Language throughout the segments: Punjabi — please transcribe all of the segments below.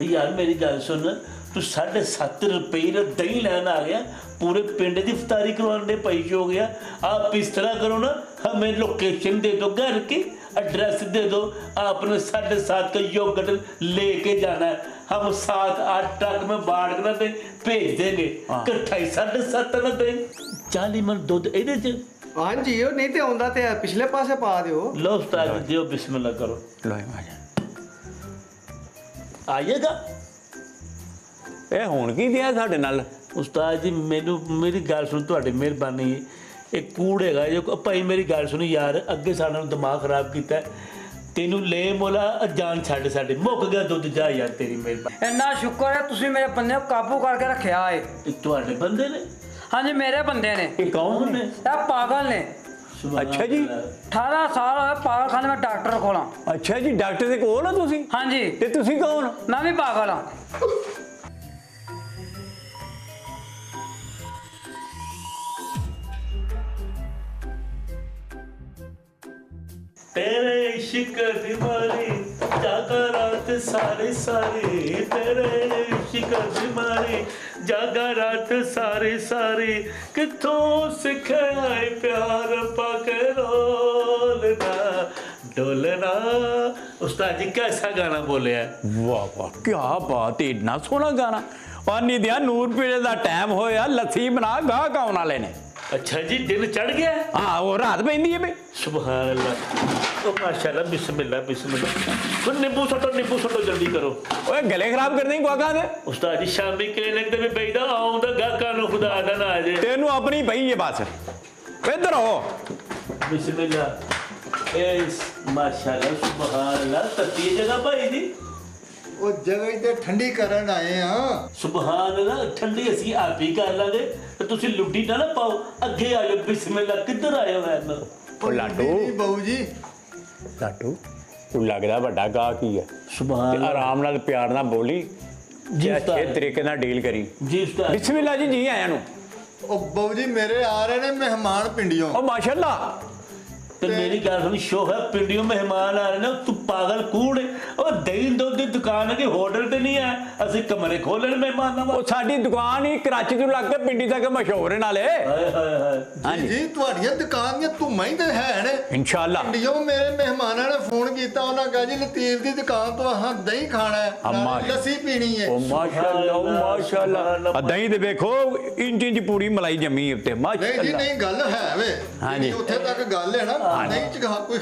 यार मेरी गल सुन, तू 7.5 रुपये का दही लैन आ गया, पूरे पिंड की इफ्तारी करवाने पैसे हो गया। आप इस तरह करो ना, हमें लोकेशन दे दो, घर की एड्रेस दे दो, आपने 7.5 का योगर्ट लेके जाना है, हम 7-8 ट्रक में बांट कर दे भेज देंगे। इकट्ठा ही 7.5 ना दे 40 मन दुध ए। हाँ जी, वो नहीं तो आंदा तो पिछले पासे पा दियो। लो उस्ताद दियो, बिस्मिल्लाह करो। लो महाजन आइएगा। ਇਹ ਹੁਣ ਕੀ ਦਿਆ ਸਾਡੇ ਨਾਲ ਉਸਤਾਦ ਜੀ ਮੈਨੂੰ ਮੇਰੀ ਗੱਲ ਸੁਣ, ਤੁਹਾਡੀ ਮਿਹਰਬਾਨੀ ਹੈ। ਇਹ ਕੂੜ ਹੈਗਾ ਜੋ ਭਾਈ, ਮੇਰੀ ਗੱਲ ਸੁਣੀ ਯਾਰ, ਅੱਗੇ ਸਾਡਾ ਨੂੰ ਦਿਮਾਗ ਖਰਾਬ ਕੀਤਾ, ਤੈਨੂੰ ਲੈ ਮੋਲਾ ਜਾਨ ਛੱਡ, ਸਾਡੇ ਮੁੱਕ ਗਿਆ ਦੁੱਧ, ਜਾ ਯਾਰ ਤੇਰੀ ਮਿਹਰਬਾਨੀ। ਇੰਨਾ ਸ਼ੁਕਰ ਹੈ ਤੁਸੀਂ ਮੇਰੇ ਬੰਦੇ ਨੂੰ ਕਾਬੂ ਕਰਕੇ ਰੱਖਿਆ ਏ। ਇਹ ਤੁਹਾਡੇ ਬੰਦੇ ਨੇ? ਹਾਂਜੀ ਮੇਰੇ ਬੰਦੇ ਨੇ। ਇਹ ਕੌਣ ਨੇ? ਇਹ ਪਾਗਲ ਨੇ। ਅੱਛਾ ਜੀ, 18 ਸਾਲ ਹੋਏ ਪਾਗਲਖਾਨੇ में डॉक्टर ਕੋਲ। ਅੱਛਾ ਜੀ, ਡਾਕਟਰ ਦੇ ਕੋਲ ਹੋ ਤੁਸੀਂ? ਹਾਂਜੀ। ਤੇ ਤੁਸੀਂ ਕੌਣ? ਮੈਂ ਵੀ ਪਾਗਲ ਹਾਂ। तेरे इश्क दी मारी जागा रात सारी सारी, तेरे इश्क दी मारी जागा रात सारी सारी, किथों सिखाया प्यार पाके रोलना डोलना। उस्ताद जी कैसा गाना बोले है? वाह वाह, क्या बात है, इतना सोहना गाना। पानी दिया नूर पीड़े का टाइम होया, लस्सी बना गाहक आने वाले ने। अच्छा जी, दिन चढ़ गया? हाँ, वो रात पैंदी है भाई। सुभान अल्लाह, ओ माशाल्लाह, बिस्मिल्लाह बिस्मिल्लाह। तो नींबू सटो जल्दी करो। ओए गले खराब कर देंगे गाहकां दे। उस्ताद जी शामी क्लिनिक ते भी बैठा आउंदा गाहकां नु खुदा दा ना आ जाए। तेनू अपनी पई है बस, इधर हो। बिस्मिल्लाह। ए माशाल्लाह सुभान अल्लाह, तती जगह भाई जी। ਉਹ ਜਗ੍ਹਾ ਹੀ ਤੇ ਠੰਡੀ ਕਰਨ ਆਏ ਆ। सुभान अल्लाह, ठंडी ਅਸੀਂ ਆਪ ਹੀ ਕਰ ਲਾਂਗੇ ਤੇ ਤੁਸੀਂ ਲੁੱਡੀ ਨਾ ਪਾਓ, ਅੱਗੇ ਆ ਜਾਓ। ਬਿਸਮਿल्लाह। ਕਿੱਧਰ ਆਏ ਹੋ ਐਨ? ਉਹ ਲਾਡੂ, ਬਾਊ ਜੀ ਲਾਡੂ ਤੂੰ ਲੱਗਦਾ ਵੱਡਾ ਗਾਹਕ ਹੀ ਹੈ। ਸੁਭਾਨ ਤੇ ਆਰਾਮ ਨਾਲ ਪਿਆਰ ਨਾਲ ਬੋਲੀ ਜੀ ਤੇ ਅੱਛੇ ਉਸਤਾਦ। ਤਰੀਕੇ ਨਾਲ ਡੀਲ ਕਰੀ। ਜੀ ਉਸਤਾਦ। ਬਿਸਮਿਲ੍ਲਾ ਜੀ, ਜੀ ਆਇਆਂ ਨੂੰ। ਉਹ ਬਾਊ ਜੀ ਮੇਰੇ ਆ ਰਹੇ ਨੇ ਮਹਿਮਾਨ ਪਿੰਡੀਓਂ। ਉਹ ਮਾਸ਼ਾਅੱਲਾ। ਤੇ ਮੇਰੀ ਗੱਲ ਸੁਣ, ਸ਼ੋਹਰ ਪਿੰਡੀਓਂ ਮਹਿਮਾਨ ਆ ਰਹੇ ਨੇ, ਤੂੰ ਪਾਗਲ ਕੂੜ। ਉਹ ਦਹੀਂ ਦੁੱਧ ਦੀ ਦੁਕਾਨ ਹੈ ਕਿ ਹੋਟਲ ਤੇ ਨਹੀਂ ਹੈ, ਅਸੀਂ ਕਮਰੇ ਖੋਲਣ ਮਹਿਮਾਨਾਂ ਉਹ ਸਾਡੀ ਦੁਕਾਨ ਹੀ ਕਰਾਚੀ ਤੋਂ ਲੱਗ ਕੇ ਪਿੰਡੀ ਤੱਕ ਮਸ਼ਹੂਰ ਹੈ ਨਾਲੇ। ਹਾਏ ਹਾਏ ਹਾਏ। ਹਾਂਜੀ ਜੀ ਤੁਹਾਡੀਆਂ ਦੁਕਾਨ ਦੀਆਂ ਧੁੰਮਾਂ ਹੀ ਤੇ ਹੈ ਨੇ। ਇਨਸ਼ਾਅੱਲਾ। ਪਿੰਡੀਓਂ ਮੇਰੇ ਮਹਿਮਾਨਾਂ ਨੇ ਫੋਨ ਕੀਤਾ, ਉਹਨਾਂ ਕਹਾ ਜੀ ਲਤੀਫ ਦੀ ਦੁਕਾਨ ਤੋਂ ਆਹ ਦਹੀਂ ਖਾਣਾ ਹੈ, ਨਾਲ ਲੱਸੀ ਪੀਣੀ ਹੈ। ਉਹ ਮਾਸ਼ਾਅੱਲਾ, ਉਹ ਮਾਸ਼ਾਅੱਲਾ। ਦਹੀਂ ਦੇ ਵੇਖੋ ਇੰਚ ਪੂਰੀ ਮਲਾਈ ਜੰਮੀ ਉੱਤੇ। ਨਹੀਂ ਜੀ ਮਾਸ਼ਾਅੱਲਾ। ਨਹੀਂ, ਗੱਲ ਹੈ ਵੇ। ਹਾਂਜੀ। ਉੱਥੇ ਤੱਕ ਗੱਲ ਹੈ ਨਾ, ਨਹੀਂ ਚ ਕੋਈ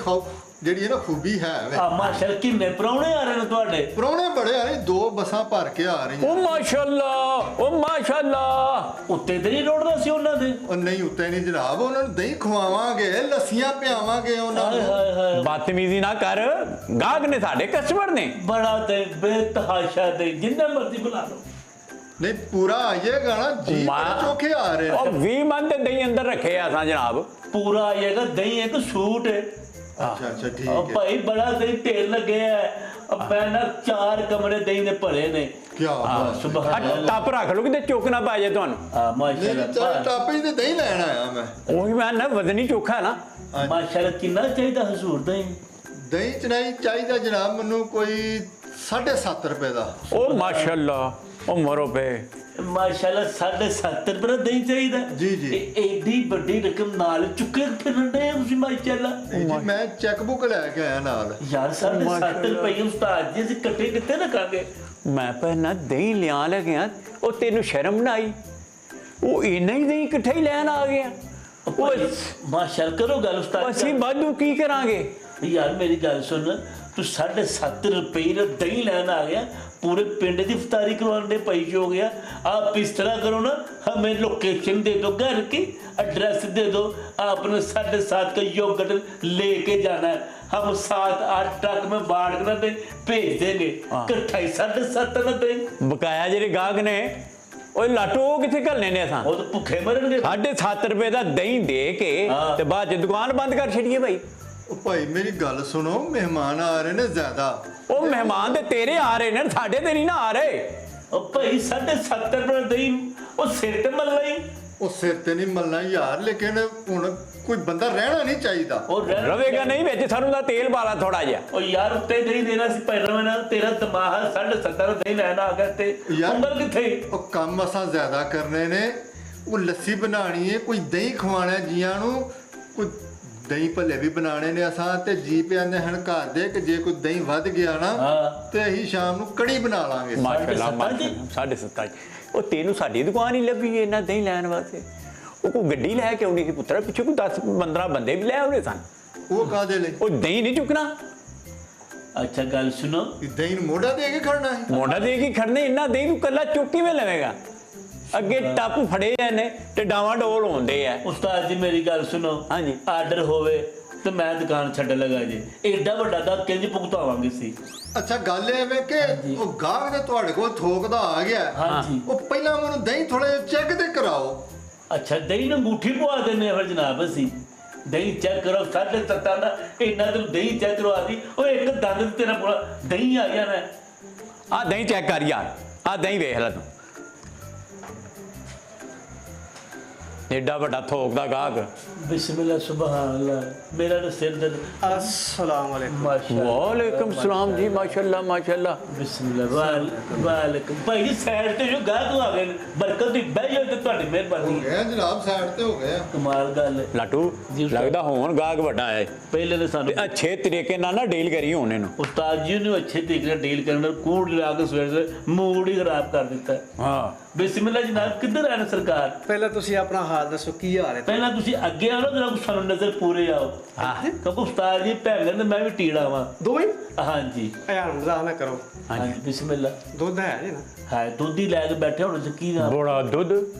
ਜਿਹੜੀ ਹੈ ਨਾ ਖੂਬੀ ਹੈ ਵੇ। ਆ ਮਾਸ਼ਾਅੱਲਾ, ਕਿੰਨੇ ਪ੍ਰਾਹੁਣੇ ਆ ਰਹੇ ਨੇ ਤੁਹਾਡੇ? ਪ੍ਰਾਹੁਣੇ ਬੜੇ ਆ ਰਹੇ, 2 ਬੱਸਾਂ ਭਰ ਕੇ ਆ ਰਹੀਆਂ। ਉਹ ਮਾਸ਼ਾਅੱਲਾ, ਉਹ ਮਾਸ਼ਾਅੱਲਾ। ਉੱਤੇ ਤੇ ਨਹੀਂ ਰੋੜਦਾ ਸੀ ਉਹਨਾਂ ਦੇ? ਉਹ ਨਹੀਂ, ਉੱਤੇ ਨਹੀਂ ਜਨਾਬ, ਉਹਨਾਂ ਨੂੰ ਦਹੀਂ ਖਵਾਵਾਂਗੇ, ਲੱਸੀਆਂ ਪਿਆਵਾਂਗੇ ਉਹਨਾਂ ਹਾਏ ਨੂੰ। ਹਾਏ ਹਾਏ। ਬਦਤਮੀਜ਼ੀ ਨਾ ਕਰ, ਗਾਹਕ ਨੇ ਸਾਡੇ, ਕਸਟਮਰ ਨੇ। ਬੜਾ ਤੇ ਬੇਤਹਾਸ਼ਾ ਤੇ ਜਿੰਨਾ ਮਰਜ਼ੀ ਬੁਲਾ ਲਓ। ਨਹੀਂ ਪੂਰਾ ਆਈਏਗਾ ਨਾ ਜੀ, ਬੜੇ ਚੋਖੇ ਆ ਰਹੇ ਨੇ। ਉਹ 20 ਮਨ ਤੇ ਦਹੀਂ ਅੰਦਰ ਰੱਖੇ ਆ ਅਸਾਂ ਜਨਾਬ। ਪੂਰਾ ਆਏਗਾ, ਦਹੀਂ ਇੱਕ ਸੂਟ ਹੈ। ਅੱਛਾ ਅੱਛਾ, ਠੀਕ ਉਹ ਹੈ। ਭਾਈ ਬੜਾ ਦਹੀਂ ਢੇਰ ਲੱਗੇ ਹੈ। ਮੈਂ ਨਾ 4 ਕਮਰੇ ਦਹੀਂ ਦੇ ਭਰੇ ਨੇ। ਕੀ ਬਾਤ। ਸੁਭਾਨ ਆ ਟੱਪ ਰੱਖ ਲਓ ਕਿਤੇ ਚੁੱਕ ਨਾ ਪਾ ਜੇ ਤੁਹਾਨੂੰ। ਹਾਂ ਨਹੀਂ ਮਾਸ਼ਾਅੱਲਾ। ਟਾਪੇ ਤੇ ਦਹੀਂ ਲੈਣ ਆਇਆ ਮੈਂ। ਉਹੀ ਮੈਂ ਨਾ ਵਜ਼ਨੀ ਚੋਖਾ ਨਾ। ਮਾਸ਼ਾਅੱਲਾ, ਕਿੰਨਾ ਚਾਹੀਦਾ ਹਜ਼ੂਰ ਦਹੀਂ? ਦਹੀਂ ਚਨਾਈ ਚਾਹੀਦਾ ਜਨਾਬ ਮੈਨੂੰ ਕੋਈ 7.5 ਰੁਪਏ ਦਾ। ਉਹ ਮਾਸ਼ਾਅੱਲਾ, ਉਹ ਮਰੋ ਪਏ। ਮਾਸ਼ਾਅੱਲਾ 7.5 ਰੁਪਏ ਦਾ ਦਹੀਂ ਚਾਹੀਦਾ? ਜੀ, ਜੀ। ਇਹ ਐਡੀ ਵੱਡੀ ਰਕਮ ਨਾਲ ਚੁੱਕੇ ਫਿਰਨ ਦੇ ਤੁਸੀਂ ਮਾਸ਼ਾਅੱਲਾ। ਜੀ ਮੈਂ ਚੈੱਕ ਬੁੱਕ ਲੈ ਕੇ ਆਇਆ ਨਾਲ। ਯਾਰ 7.5 ਰੁਪਏ ਉਸਤਾਦ ਜੀ ਅਸੀਂ ਇਕੱਠੇ ਕਿੱਥੇ ਰੱਖਾਂਗੇ? ਮੈਂ ਪਹਿਲਾਂ ਦਹੀਂ ਲਿਆ ਲੱਗਿਆ, ਉਹ ਤੈਨੂੰ ਸ਼ਰਮ ਨਾ ਆਈ? ਉਹ ਇੰਨਾ ਹੀ ਦਹੀਂ ਇਕੱਠਾ ਹੀ ਲੈਣ ਆ ਗਿਆ। ਉਹ ਮਾਸ਼ਾਅੱਲਾ ਕਰੋ ਗੱਲ ਉਸਤਾਦ। ਅਸੀਂ ਵਾਧੂ ਕੀ ਕਰਾਂਗੇ? यार मेरी गल सुन, तू 7.5 रुपये का दही लैन आ गया, पूरे पिंड की इफ्तारी करवाने पैसे हो गया। आप इस तरह करो ना, हमें लोकेशन दे दो, घर की एड्रेस दे दो, आपने 7.5 का योगर्ट लेके जाना है, हम 7-8 ट्रक में बांट कर दे भेज देंगे। इकट्ठा ही 7.5 ना दें। ਬਕਾਇਆ ਜਿਹੜੇ ਗਾਹਕ ਨੇ ਉਹ ਲਾਟੋ ਉਹ ਕਿੱਥੇ ਘੱਲਣੇ ਨੇ ਅਸਾਂ? वो तो भुखे मरनगे। 7.5 ਰੁਪਏ ਦਾ ਦਹੀਂ ਦੇ ਕੇ ਤੇ ਬਾਅਦ ਚ ਦੁਕਾਨ ਬੰਦ ਕਰ ਛੱਡੀਏ ਭਾਈ। ਉਹ ਭਾਈ ਮੇਰੀ ਗੱਲ ਸੁਣੋ, ਮਹਿਮਾਨ ਆ ਰਹੇ ਨੇ ਜ਼ਿਆਦਾ। ਉਹ ਮਹਿਮਾਨ ਤੇ ਤੇਰੇ ਆ ਰਹੇ ਨੇ, ਸਾਡੇ ਤੇ ਨਹੀਂ ਨਾ ਆ ਰਹੇ। ओ भाई 7.5 रुपये दही वो सिर ते मल लई। ਉਹ ਸਿਰ ਤੇ ਨਹੀਂ ਮਲਣਾ ਯਾਰ, ਲੇਕਿਨ ਹੁਣ ਕੋਈ ਬੰਦਾ ਰਹਿਣਾ ਨਹੀਂ ਚਾਹੀਦਾ। ਉਹ ਰਵੇਗਾ ਨਹੀਂ ਵਿੱਚ ਸਾਨੂੰ ਦਾ ਤੇਲ ਪਾਲਾ ਥੋੜਾ ਜਿਹਾ। ਉਹ ਯਾਰ ਉੱਤੇ ਨਹੀਂ ਦੇਣਾ ਸੀ ਪਹਿਲਾਂ ਨਾ, ਤੇਰਾ ਦਿਮਾਗ 7.5 ਨਹੀਂ ਲੈਣਾ ਆ ਗਿਆ ਤੇ ਯਾਰ ਉਂਗਲ ਕਿੱਥੇ? ਉਹ ਕੰਮ ਅਸਾਂ ਜ਼ਿਆਦਾ ਕਰਨੇ ਨੇ। ਉਹ ਲੱਸੀ ਬਣਾਣੀ ਹੈ, ਕੋਈ ਦਹੀਂ ਖਵਾਣਾ ਜੀਆਂ ਨੂੰ, ਕੋਈ ਦਹੀਂ ਭੱਲੇ ਵੀ ਬਣਾਣੇ ਨੇ ਅਸਾਂ, ਤੇ ਜੀ ਪਿਆਨੇ ਹਨ ਘਰ ਦੇ ਕਿ ਜੇ ਕੋਈ ਦਹੀਂ ਵੱਧ ਗਿਆ ਨਾ ਹਾਂ। ਤੇ ਅਸੀਂ ਸ਼ਾਮ ਨੂੰ ਕੜੀ ਬਣਾ ਲਾਂਗੇ। ਮਾਸ਼ਾਅੱਲਾ 7.5 ਉਹ ਤੈਨੂੰ ਸਾਡੀ ਦੁਕਾਨ ਹੀ ਲੱਭੀ ਇਹਨਾਂ ਦਹੀਂ ਲੈਣ ਵਾਸਤੇ। ਉਹ ਕੋਈ ਗੱਡੀ ਲੈ ਕੇ ਆਉਣੀ ਸੀ ਪੁੱਤਰਾ, ਪਿੱਛੇ ਕੋਈ 10-15 ਬੰਦੇ ਵੀ ਲੈ ਆਉਣੇ ਸਨ। ਉਹ ਕਾਹਦੇ ਲਈ? ਉਹ ਦਹੀਂ ਨਹੀਂ ਚੁੱਕਣਾ। ਅੱਛਾ ਗੱਲ ਸੁਣੋ, ਕਿ ਦਹੀਂ ਨੂੰ ਮੋਢਾ ਦੇ ਕੇ ਖੜਨਾ ਹੈ? ਮੋਢਾ ਦੇ ਕੇ ਖੜਨੇ, ਇੰਨਾ ਦਹੀਂ ਤੂੰ ਕੱਲਾ ਚੁੱਕ ਕਿਵੇਂ ਲਵੇਗਾ? ਅੱਗੇ ਟੱਪ ਫੜੇ ਜਾਂਦੇ ਤੇ ਡਾਵਾਂ ਡੋਲ ਹੁੰਦੇ ਆ। ਉਸਤਾਦ ਜੀ ਮੇਰੀ ਗੱਲ ਸੁਣੋ, ਹਾਂਜੀ। ਆਰਡਰ ਹੋਵੇ ਤੇ ਮੈਂ ਦੁਕਾਨ ਛੱਡਣ ਲੱਗਾ ਜੀ, ਏਡਾ ਵੱਡਾ ਦਾ ਕਿੰਜ ਭੁਗਤਾਵਾਂਗੇ ਸੀ? ਅੱਛਾ ਗੱਲ ਇਹ ਵੇ ਕਿ ਉਹ ਗਾਹਕ ਤੇ ਤੁਹਾਡੇ ਕੋਲ ਥੋਕਦਾ ਆ ਗਿਆ। ਹਾਂਜੀ। ਉਹ ਪਹਿਲਾਂ ਮੈਨੂੰ ਦਹੀਂ ਥੋੜਾ ਜਿਹਾ ਚੈੱਕ ਤੇ ਕਰਾਓ। ਅੱਛਾ ਦਹੀਂ ਨੂੰ ਅੰਗੂਠੀ ਪਵਾ ਦਿੰਦੇ ਆ ਫਿਰ ਜਨਾਬ ਅਸੀਂ? ਦਹੀਂ ਚੈੱਕ ਕਰੋ 7.5 ਦਾ ਇੰਨਾ ਤੈਨੂੰ ਦਹੀਂ ਚੈੱਕ ਕਰਵਾ ਦੀ, ਉਹ ਇੱਕ ਦੰਦ ਤੇ ਤੇਰਾ ਪੂਰਾ ਦਹੀਂ ਆ ਗਿਆ ਨਾ। ਆ ਦਹੀਂ ਚੈੱਕ ਕਰ ਯਾਰ, ਆ ਦਹੀਂ ਵੇਖ ਲੈ ਤੂੰ, ਏਡਾ ਵੱਡਾ ਥੋਕ ਦਾ ਗਾਹਕ। ਬਿਸਮਿल्लाह ਸੁਭਾਨ ਅੱਲਾह, ਮੇਰਾ ਤਾਂ ਸਿਰ ਦਰਦ। अस्सलाम वालेकुम। ਮਾਸ਼ਾਅੱਲਾ ਵਾਲੇਕਮ ਸਲਾਮ ਜੀ, ਮਾਸ਼ਾਅੱਲਾ ਮਾਸ਼ਾਅੱਲਾ। ਬਿਸਮਿल्लाह ਵਾਲੇਕੁਮ। ਭਾਈ ਜੀ ਸਾਈਡ ਤੇ ਜੋ ਗਾਹਕ ਆ ਗਏ ਨੇ, ਬਰਕਤ ਦੀ ਬਹਿ ਜਾਓ ਤੇ ਤੁਹਾਡੀ ਮਿਹਰਬਾਨੀ ਹੈ। ਇਹ ਜਨਾਬ ਸਾਈਡ ਤੇ ਹੋ ਗਿਆ। ਕਮਾਲ ਗੱਲ ਹੈ। ਲਾਟੂ ਜੀ ਉਸਤਾਦ। ਲੱਗਦਾ ਹੋਣ ਗਾਹਕ ਵੱਡਾ ਹੈ। ਪਹਿਲੇ ਤਾਂ ਸਾਨੂੰ ਅੱਛੇ ਤਰੀਕੇ ਨਾਲ ਨਾ ਡੀਲ ਕਰੀ ਹੁਣ ਇਹਨੂੰ। ਉਸਤਾਦ ਜੀ ਨੂੰ ਅੱਛੇ ਤਰੀਕੇ ਨਾਲ ਡੀਲ ਕਰਨ ਨਾਲ ਕੂੜ ਲਾ ਕੇ ਸਵੇਰ ਮੂਡ ਹੀ ਖਰਾਬ ਕਰ ਦਿੱਤਾ। ਹਾਂ ਬਿਸਮਿल्लाह ਜਨਾਬ, ਕਿੱਧਰ ਆਏ ਨੇ ਸਰਕਾਰ? ਪਹਿਲਾਂ ਤੁਸੀਂ ਆਪਣਾ ਹਾਲ ਦੱਸੋ, ਕੀ ਹਾਲ ਹੈ? ਪਹਿਲਾਂ ਤੁਸੀਂ ਅੱਗੇ ਆਓ ਨਾ, ਜਰਾ ਸਾਨੂੰ ਨਜ਼ਰ ਪੂਰੇ ਆਓ। ਹਾਂ। ਕਿਉਂਕਿ ਉਸਤਾਦ ਜੀ ਭੈਣ ਨੇ ਮੈਂ ਵੀ ਟੀੜਾ ਵਾਂ। ਦੋਵੇਂ ਹਾਂਜੀ ਯਾਰ ਮਜ਼ਾਕ ਨਾ ਕਰੋ, ਹਾਂਜੀ ਬਿਸਮਿल्लाह। ਦੁੱਧ ਹੈ ਜੀ ਨਾ? ਹਾਂ ਦੁੱਧ ਹੀ ਲੈ ਕੇ ਬੈਠੇ ਹੁਣ ਤੇ ਕੀ ਨਾ ਬੜਾ ਦੁੱਧ,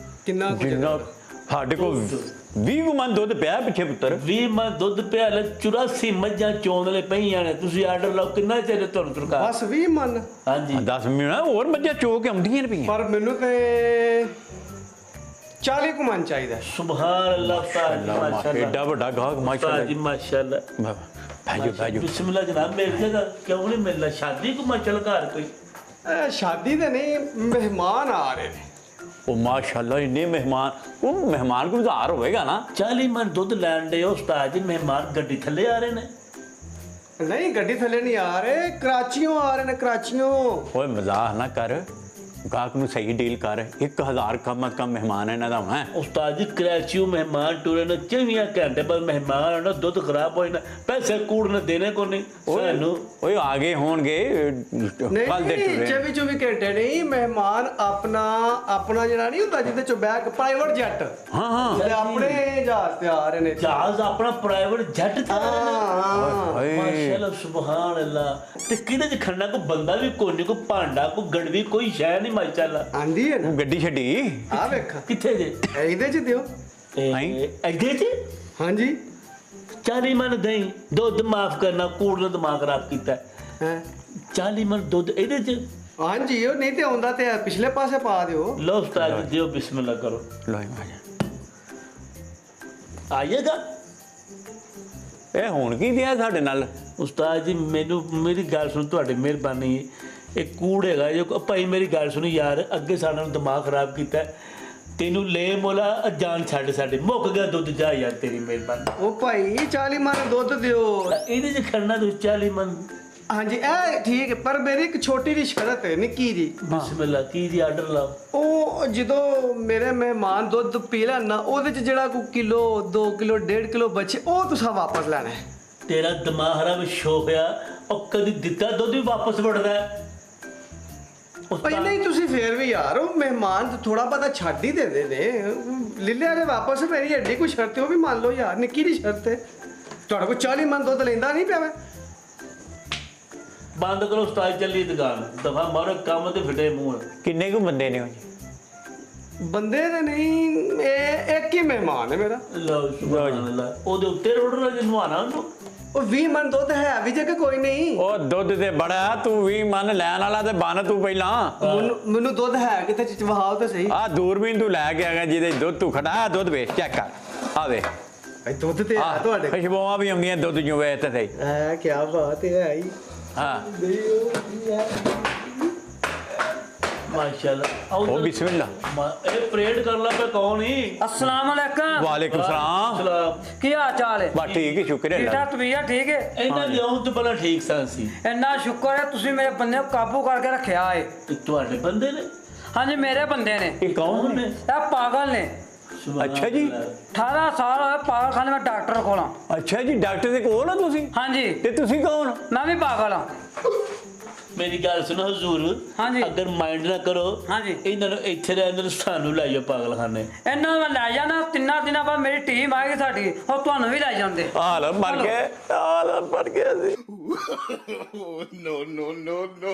ਕਿੰਨਾ ਕੁ ਜਿੰਨਾ ਸਾਡੇ ਕੋਲ 20 ਮਨ ਦੁੱਧ ਪਿਆ ਪਿੱਛੇ ਪੁੱਤਰ। 20 ਮਣ ਦੁੱਧ ਪਿਆ ਲੈ, 84 ਮੱਝਾਂ ਚੋਣ ਲੈ ਪਈਆਂ ਨੇ। ਤੁਸੀਂ ਆਰਡਰ ਲਾਓ, ਕਿੰਨਾ ਚਿਰ ਤੁਹਾਨੂੰ ਸਰਕਾਰ? ਬਸ 20 ਮਨ? ਹਾਂਜੀ 10 ਮਿੰਟ ਹੋਰ ਮੱਝਾਂ ਚੋ ਕੇ ਆਉਂਦੀਆਂ ਨੇ ਪਈਆਂ। ਪਰ ਮੈਨੂੰ ਤੇ 40 ਕੁ ਮਨ ਚਾਹੀਦਾ। ਸੁਭਾਨ ਅੱਲਾਹ ਉਸਤਾਦ ਜੀ, ਮਾਸ਼ਾਅੱਲਾ। ਏਡਾ ਵੱਡਾ ਗਾਹਕ ਮਾਸ਼ਾਅੱਲਾ ਉਸਤਾਦ ਜੀ ਮਾਸ਼ਾਅੱਲਾ। ਭਾਜੋ ਭਾਜੋ। ਬਿਸਮਿल्लाह ਜਨਾਬ, ਮੇਰੀ ਜਗ੍ਹਾ ਕਿਉਂ ਨਹੀਂ ਮਿਲਣਾ? ਸ਼ਾਦੀ ਕੋ ਮਚਲ ਘਰ ਕੋਈ? ਸ਼ਾਦੀ ਤੇ ਨਹੀਂ, ਮਹਿਮਾਨ ਆ ਰਹੇ ਨੇ। ਉਹ ਮਾਸ਼ਾਅੱਲਾ ਇੰਨੇ ਮਹਿਮਾਨ, ਉਹ ਮਹਿਮਾਨ ਕੋਈ ਉਧਾਰ ਹੋਵੇਗਾ ਨਾ। 40 ਮਣ ਦੁੱਧ ਲੈਣ ਦੇ ਉਸਤਾਦ ਜੀ, ਮਹਿਮਾਨ ਗੱਡੀ ਥੱਲੇ ਆ ਰਹੇ ਨੇ? ਨਹੀਂ ਗੱਡੀ ਥੱਲੇ ਨਹੀਂ ਆ ਰਹੇ, ਕਰਾਚੀਓਂ ਆ ਰਹੇ ਨੇ, ਕਰਾਚੀਓਂ। ਓਏ ਮਜ਼ਾਕ ਨਾ ਕਰ, ਗਾਹਕ ਨੂੰ ਸਹੀ ਡੀਲ ਕਰ। 1000 ਕਮ ਕਮ ਮਹਿਮਾਨ ਇਹਨਾਂ ਦਾ ਹੋਣਾ। ਉਸਤਾਦ ਜੀ ਕਰਾਚੀਓਂ ਮਹਿਮਾਨ ਟੁਰੇ ਨੇ, 24 ਘੰਟੇ ਬਾਅਦ ਮਹਿਮਾਨ ਆਉਣਾ, ਦੁੱਧ ਖਰਾਬ ਹੋਏ ਨਾ, ਪੈਸੇ ਕੂੜ ਨਾ ਦੇਣੇ ਕੋ ਨਹੀਂ ਸਾਨੂੰ। ਓਏ ਆ ਗਏ ਹੋਣਗੇ ਕੱਲ ਦੇ ਨਹੀਂ, ਟੁਰੇ। 24 ਘੰਟੇ ਨਹੀਂ, ਮਹਿਮਾਨ ਆਪਣਾ ਜਿਹੜਾ ਨਹੀਂ ਹੁੰਦਾ ਜਿਹਦੇ ਚੋਂ ਬੈਗ, ਪ੍ਰਾਈਵੇਟ ਜੈਟ। ਹਾਂ ਹਾਂ ਉਹਦੇ ਆਪਣੇ ਜਹਾਜ਼ ਤੇ ਆ ਰਹੇ ਨੇ। ਜਹਾਜ਼ ਆਪਣਾ ਪ੍ਰਾਈਵੇਟ ਜੈਟ ਤੇ ਆ ਰਹੇ ਨੇ? ਹਾਂ। ਓਏ ਮਾਸ਼ਾਅੱਲਾ ਸੁਭਾਨ ਅੱਲਾਹ। ਤੇ ਕਿਹਦੇ ਚ ਖੜਨਾ? ਕੋਈ ਬੰਦਾ ਵੀ ਕੋਈ ਨਹੀਂ, ਕੋਈ ਭਾਂਡਾ, ਕੋਈ ਗੜਵੀ, ਕੋਈ ਸ਼ੈ ਨਹੀਂ ਮਾਸ਼ਾਅੱਲਾ। ਆਂਦੀ ਹੈ ਨਾ? ਤੂੰ ਗੱਡੀ ਛੱਡੀ? ਆ ਵੇਖ, ਕਿੱਥੇ ਜੇ? ਇਹਦੇ ਚ ਦਿਓ। ਅੱਗੇ ਚ ਹਾਂਜੀ 40 ਮਣ ਦਹੀਂ ਦੁੱਧ, ਮਾਫ ਕਰਨਾ ਕੂੜ ਨੇ ਦਿਮਾਗ ਖਰਾਬ ਕੀਤਾ। ਹੈ। 40 ਮਣ ਦੁੱਧ ਇਹਦੇ ਚ? ਹਾਂਜੀ ਉਹ ਨਹੀਂ ਤੇ ਆਉਂਦਾ ਤੇ ਪਿਛਲੇ ਪਾਸੇ ਪਾ ਦਿਓ। ਲਓ ਉਸਤਾਦ ਜੀ, ਦਿਓ ਬਿਸਮਿल्लाह ਕਰੋ, ਲੋਈ ਮਾਜਾ। ਆਏਗਾ। ਇਹ ਹੁਣ ਕੀ ਦਿਆ ਸਾਡੇ ਨਾਲ? ਉਸਤਾਦ ਜੀ ਮੈਨੂੰ ਮੇਰੀ ਗੱਲ ਸੁਣ, ਤੁਹਾਡੀ ਮਿਹਰਬਾਨੀ। ਇਹ ਕੂੜ ਹੈਗਾ ਜੋ ਭਾਈ, ਮੇਰੀ ਗੱਲ ਸੁਣੀ ਯਾਰ, ਅੱਗੇ ਸਾਡਾ ਨੂੰ ਦਿਮਾਗ ਖਰਾਬ ਕੀਤਾ। ਤੈਨੂੰ ਲੈ ਮੋਲਾ ਜਾਨ ਛੱਡ, ਸਾਡੇ ਮੁੱਕ ਗਿਆ ਦੁੱਧ, ਜਾ ਯਾਰ ਤੇਰੀ ਮਿਹਰਬਾਨੀ। ਉਹ ਭਾਈ 40 ਮਨ ਦੁੱਧ ਦਿਓ। ਇਹਦੇ ਚ ਖੜਨਾ ਤੁਸੀਂ 40 ਮਣ? ਹਾਂਜੀ ਇਹ ਠੀਕ ਹੈ, ਪਰ ਮੇਰੀ ਇੱਕ ਛੋਟੀ ਜਿਹੀ ਸ਼ਰਤ ਹੈ, ਨਿੱਕੀ ਜੀ। ਬਿਸਮਿल्लाह ਕੀ ਦੀ ਆਰਡਰ ਲਾਓ। ਉਹ ਜਦੋਂ ਮੇਰੇ ਮਹਿਮਾਨ ਦੁੱਧ ਪੀ ਲੈਣ ਨਾ, ਉਹਦੇ ਚ ਜਿਹੜਾ ਕੋਈ ਕਿਲੋ 2 ਕਿਲੋ 1.5 ਕਿਲੋ ਬਚੇ, ਉਹ ਤੁਸੀਂ ਵਾਪਸ ਲੈਣਾ ਹੈ। ਤੇਰਾ ਦਿਮਾਗ ਹਰਾ ਵਿੱਚ ਸ਼ੋਕ ਆ, ਉਹ ਕਦੀ ਦਿੱਤਾ ਦੁੱਧ ਵੀ ਵਾਪਸ ਵੜਦਾ ਹੈ। ਭਾਈ ਨਹੀਂ, ਤੁਸੀਂ ਫੇਰ ਵੀ ਯਾਰ ਉਹ ਮਹਿਮਾਨ ਥੋੜਾ ਬਹੁਤਾ ਛੱਡ ਹੀ ਦਿੰਦੇ ਨੇ, ਲਿਲਿਆ ਦੇ ਵਾਪਸ। ਮੇਰੀ ਐਡੀ ਕੋਈ ਸ਼ਰਤ ਹੈ, ਉਹ ਵੀ ਮੰਨ ਲਓ ਯਾਰ, ਨਿੱਕੀ ਦੀ ਸ਼ਰਤ ਹੈ। ਤੁਹਾਡੇ ਕੋਲ 40 ਮਨ ਦੁੱਧ ਲੈਂਦਾ ਨਹੀਂ ਪਿਆ ਮੈਂ। ਬੰਦ ਕਰੋ ਉਸਤਾਦ, ਚੱਲੀ ਦੁਕਾਨ, ਦਫਾ ਮਾਰੋ, ਕੰਮ ਤੇ ਫਿੱਟੇ ਮੂੰਹ। ਕਿੰਨੇ ਕੁ ਬੰਦੇ ਨੇ ਉਹ ਜੀ? ਬੰਦੇ ਦੇ ਨਹੀਂ, ਇਹ ਇੱਕ ਹੀ ਮਹਿਮਾਨ ਹੈ ਮੇਰਾ। ਲਓ ਸੁਭਾਨ ਅੱਲਾਹ। ਉਹਦੇ ਉੱਤੇ ਰੋੜਨਾ ਜੇ ਨਵਾਣਾ ਉਹਨੂੰ। ਉਹ 20 ਮਨ ਦੁੱਧ ਹੈ ਵੀ ਜੇ ਕਿ ਕੋਈ ਨਹੀਂ? ਉਹ ਦੁੱਧ ਤੇ ਬੜਾ, ਤੂੰ ਵੀ ਮਨ ਲੈਣ ਵਾਲਾ ਤੇ ਬਣ ਤੂੰ ਪਹਿਲਾਂ। ਮੈਨੂੰ ਦੁੱਧ ਹੈ ਕਿਤੇ ਚਚਵਾਓ ਤੇ ਸਹੀ। ਆ ਦੂਰਬੀਨ ਤੂੰ ਲੈ ਕੇ ਆ ਗਿਆ ਜਿਹਦੇ ਦੁੱਧ ਤੂੰ ਖੜਾ, ਦੁੱਧ ਵੇਚ ਚੈੱਕ ਕਰ, ਆ ਵੇ ਭਾਈ ਦੁੱਧ ਤੇ ਹੈ ਤੁਹਾਡੇ? ਖੁਸ਼ਬੂਆਂ ਵੀ ਆਉਂਦੀਆਂ ਦੁੱਧ ਨੂੰ, ਵੇਚ ਤੇ ਸਹੀ। ਹੈ ਕੀ ਬਾਤ ਹੈ ਹੀ। ਹਾਂ माशाल्लाह ओ बिस्मिल्लाह। ए परेड कर ला पे कौन ही अस्सलाम वालेकुम वालेकुम सलाम। सलाम ਕੀ ਹਾਲ ਚਾਲ ਹੈ बस ठीक है शुक्र है ਠੀਕ अल्लाह ਠਾਕ ਤਬੀਅਤ ਠੀਕ ਹੈ ਇਹਨਾਂ ਦੇ ਆਉਂ ਤੇ ਬੜਾ ਠੀਕ ਸਾਂਸੀ ਇੰਨਾ ਸ਼ੁਕਰ ਹੈ ਤੁਸੀਂ ਮੇਰੇ ਬੰਦੇ ਨੂੰ ਕਾਬੂ ਕਰਕੇ ਰੱਖਿਆ ਹੈ ਤੁਹਾਡੇ ਬੰਦੇ ਨੇ ਹਾਂਜੀ ਮੇਰੇ ਬੰਦੇ ਨੇ ये कौन है? ਇਹ ਪਾਗਲ ਨੇ अच्छा जी। 18 ਸਾਲ ਹੋਏ ਪਾਗਲਖਾਨੇ ਮੈਂ ਡਾਕਟਰ ਕੋਲ ਹਾਂ अच्छा जी डॉक्टर ਦੇ ਕੋਲ ਆ ਤੁਸੀਂ ਹਾਂਜੀ ਤੇ ਤੁਸੀਂ ਕੌਣ? ਮੈਂ ਵੀ ਪਾਗਲ ਹਾਂ ਮੇਰੀ ਗੱਲ ਸੁਣੋ ਹਜ਼ੂਰ ਹਾਂਜੀ। ਅਗਰ ਮਾਈਂਡ ਨਾ ਕਰੋ ਹਾਂਜੀ। ਇਹਨਾਂ ਨੂੰ ਇੱਥੇ ਰਹਿਣ ਦੇ ਸਾਨੂੰ ਲੈ ਜਾਓ ਪਾਗਲਖਾਨੇ ਇਹਨਾਂ ਨੂੰ ਮੈਂ ਲੈ ਜਾਣਾ 3 ਦਿਨਾਂ ਬਾਅਦ ਮੇਰੀ ਟੀਮ ਆਏਗੀ ਸਾਡੀ ਉਹ ਤੁਹਾਨੂੰ ਵੀ ਲੈ ਜਾਂਦੇ ਹਾਲ ਮਰ ਚਲੋ। ਗਏ ਹਾਲ ਮਰ ਗਿਆ ਸੀ no, no, no, no.